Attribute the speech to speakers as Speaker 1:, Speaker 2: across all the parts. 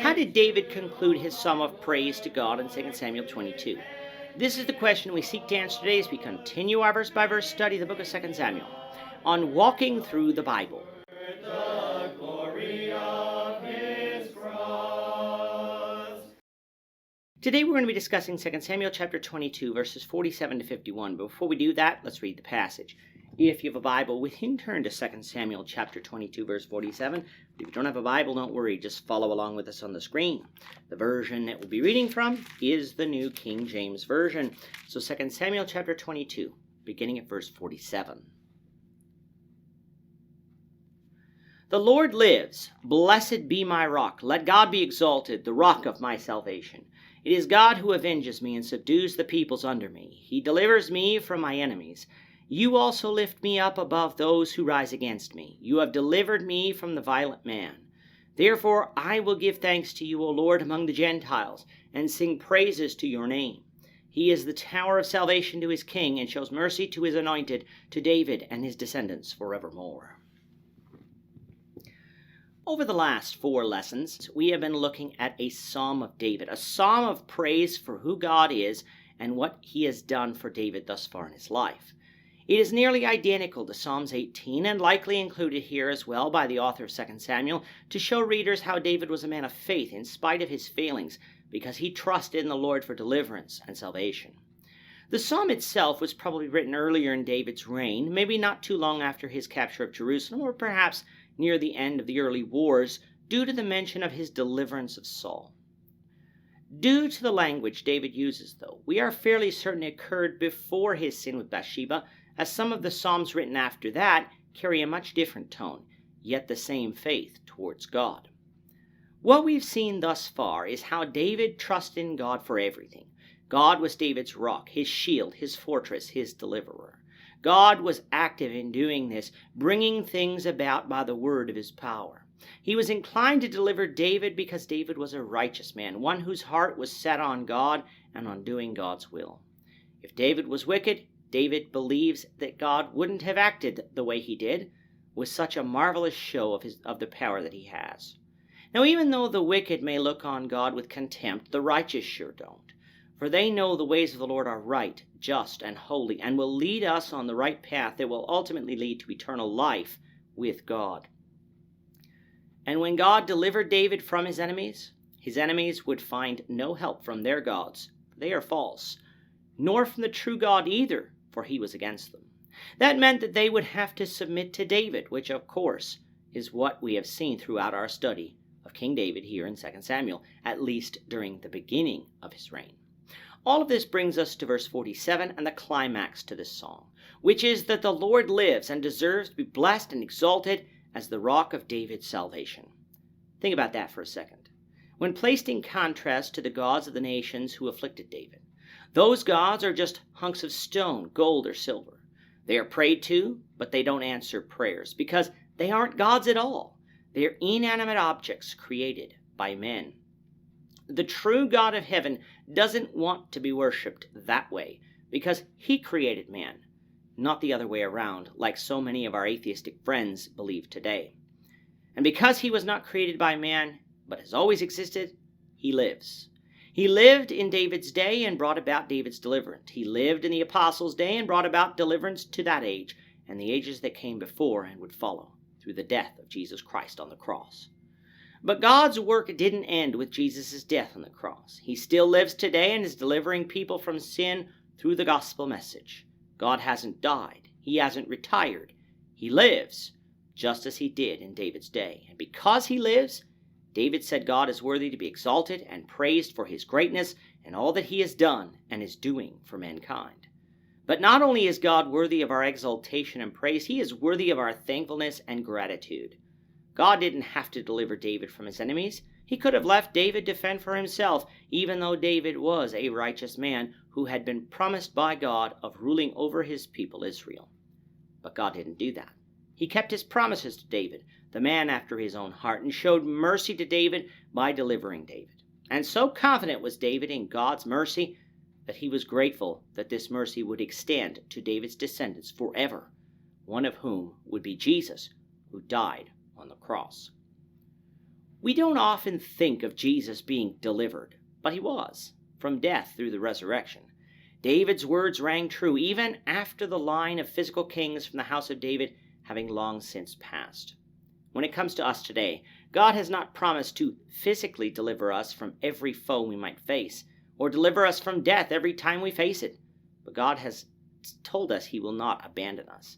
Speaker 1: How did David conclude his psalm of praise to God in 2 Samuel 22? This is the question we seek to answer today as we continue our verse-by-verse study of the book of 2 Samuel on walking through the Bible.
Speaker 2: The glory of his cross.
Speaker 1: Today we're going to be discussing 2 Samuel chapter 22, verses 47 to 51. But before we do that, let's read the passage. If you have a Bible with him, turn to 2 Samuel chapter 22, verse 47. If you don't have a Bible, don't worry. Just follow along with us on the screen. The version that we'll be reading from is the New King James Version. So 2 Samuel chapter 22, beginning at verse 47. The Lord lives. Blessed be my rock. Let God be exalted, the rock of my salvation. It is God who avenges me and subdues the peoples under me. He delivers me from my enemies. You also lift me up above those who rise against me. You have delivered me from the violent man. Therefore I will give thanks to you, O Lord, among the Gentiles, and sing praises to your name. He is the tower of salvation to his king, and shows mercy to his anointed, to David and his descendants forevermore. Over the last 4 lessons, we have been looking at a Psalm of David, a psalm of praise for who God is and what he has done for David thus far in his life. It is nearly identical to Psalms 18 and likely included here as well by the author of 2 Samuel to show readers how David was a man of faith in spite of his failings because he trusted in the Lord for deliverance and salvation. The psalm itself was probably written earlier in David's reign, maybe not too long after his capture of Jerusalem or perhaps near the end of the early wars due to the mention of his deliverance of Saul. Due to the language David uses, though, we are fairly certain it occurred before his sin with Bathsheba, as some of the psalms written after that carry a much different tone, yet the same faith towards God. What we've seen thus far is how David trusted in God for everything. God was David's rock, his shield, his fortress, his deliverer. God was active in doing this, bringing things about by the word of his power. He was inclined to deliver David because David was a righteous man, one whose heart was set on God and on doing God's will. If David was wicked, David believes that God wouldn't have acted the way he did, with such a marvelous show of the power that he has. Now, even though the wicked may look on God with contempt, the righteous sure don't. For they know the ways of the Lord are right, just, and holy, and will lead us on the right path that will ultimately lead to eternal life with God. And when God delivered David from his enemies would find no help from their gods, for they are false, nor from the true God either, for he was against them. That meant that they would have to submit to David, which of course is what we have seen throughout our study of King David here in 2 Samuel, at least during the beginning of his reign. All of this brings us to verse 47 and the climax to this song, which is that the Lord lives and deserves to be blessed and exalted as the rock of David's salvation. Think about that for a second. When placed in contrast to the gods of the nations who afflicted David, those gods are just hunks of stone, gold, or silver. They are prayed to, but they don't answer prayers because they aren't gods at all. They are inanimate objects created by men. The true God of heaven doesn't want to be worshipped that way because he created man, not the other way around, like so many of our atheistic friends believe today. And because he was not created by man, but has always existed, he lives. He lived in David's day and brought about David's deliverance. He lived in the apostles' day and brought about deliverance to that age and the ages that came before and would follow through the death of Jesus Christ on the cross. But God's work didn't end with Jesus' death on the cross. He still lives today and is delivering people from sin through the gospel message. God hasn't died. He hasn't retired. He lives, just as he did in David's day. And because he lives, David said God is worthy to be exalted and praised for his greatness and all that he has done and is doing for mankind. But not only is God worthy of our exaltation and praise, he is worthy of our thankfulness and gratitude. God didn't have to deliver David from his enemies. He could have left David to fend for himself, even though David was a righteous man who had been promised by God of ruling over his people Israel. But God didn't do that. He kept his promises to David, the man after his own heart, and showed mercy to David by delivering David. And so confident was David in God's mercy that he was grateful that this mercy would extend to David's descendants forever, one of whom would be Jesus, who died on the cross. We don't often think of Jesus being delivered, but he was, from death through the resurrection. David's words rang true even after the line of physical kings from the house of David having long since passed. When it comes to us today, God has not promised to physically deliver us from every foe we might face, or deliver us from death every time we face it, but God has told us he will not abandon us.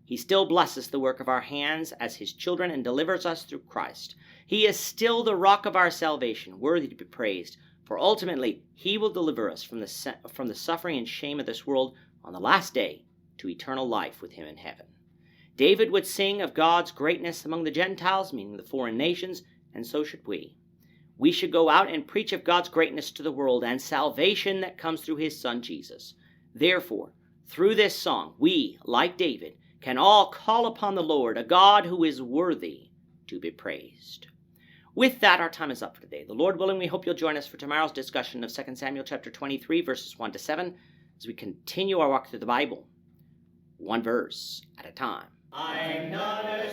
Speaker 1: He still blesses the work of our hands as his children and delivers us through Christ. He is still the rock of our salvation, worthy to be praised, for ultimately he will deliver us from the suffering and shame of this world on the last day to eternal life with him in heaven. David would sing of God's greatness among the Gentiles, meaning the foreign nations, and so should we. We should go out and preach of God's greatness to the world and salvation that comes through his Son Jesus. Therefore, through this song, we, like David, can all call upon the Lord, a God who is worthy to be praised. With that, our time is up for today. The Lord willing, we hope you'll join us for tomorrow's discussion of 2 Samuel chapter 23, verses 1 to 7, as we continue our walk through the Bible, one verse at a time.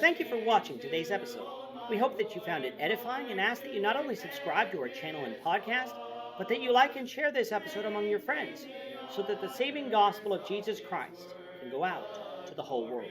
Speaker 3: Thank you for watching today's episode. We hope that you found it edifying and ask that you not only subscribe to our channel and podcast, but that you like and share this episode among your friends, so that the saving gospel of Jesus Christ can go out to the whole world.